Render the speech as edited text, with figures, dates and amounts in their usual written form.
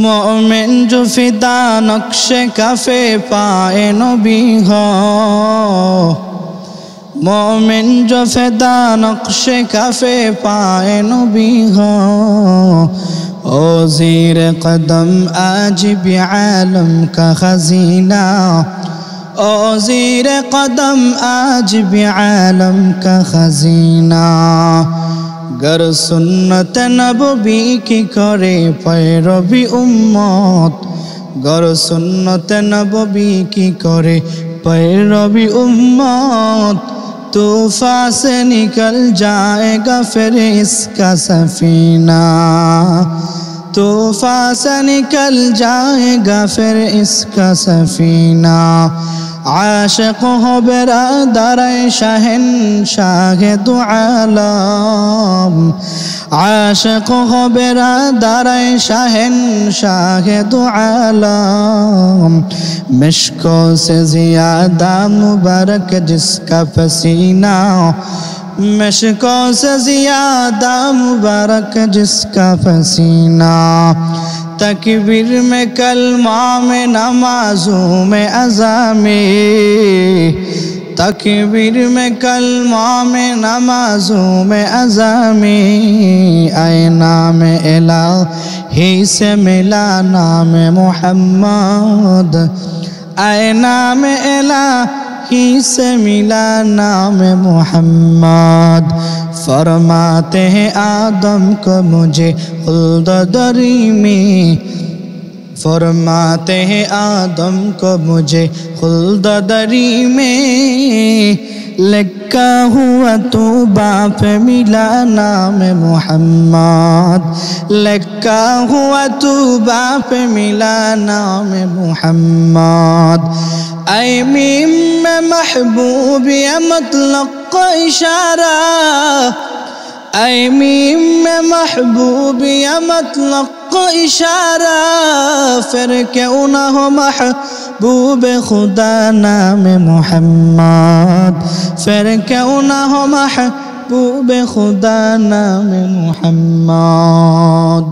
मोमिन जो फिदा नक्शे कफे पाए नबी हो, मोमिन जो फिदा नक्शे कफे पाए नबी हो। ओ ज़ीर कदम आज भी आलम का खजीना, ओ ज़ीर कदम आज भी आलम का खजीना। गर सुन्नत नबवी की करे पैरवी उम्मत, गर सुन्नत नबवी की करे पैरवी उम्मत, तूफान से निकल जाएगा फिर इसका सफीना, तूफान से निकल जाएगा फिर इसका सफीना। आशिक हो बिरादर शहंशाह दो आलम, आशिक हो बिरादर शहंशाह दो आलम। मिश्कों से ज़्यादा मुबारक जिसका पसीना, मिश्कों से ज़्यादा मुबारक जिसका पसीना। तकबीर में कलमा में नमाज़ों में अज़ा में, तकबीर में कलमा में नमाज़ों में अज़ा में। आए नाम इलाही से मिला नाम मोहम्मद, आए नाम इलाही से मिला नाम मोहम्मद। फरमाते हैं आदम को मुझे खुल्द दरी में, फरमाते हैं आदम को मुझे खुल्द दरी में। लिखा हुआ तो बाप मिला नाम मोहम्मद, लिखा हुआ तो बाप मिला नाम मोहम्मद। ऐ मीम में महबूब या मतलब का इशारा, ऐ मीम में महबूब या मतलब का इशारा। फिर क्यों ना हो महबूब खुदा नाम मोहम्मद, फिर क्यों ना हो महबूब खुदा नाम मोहम्मद।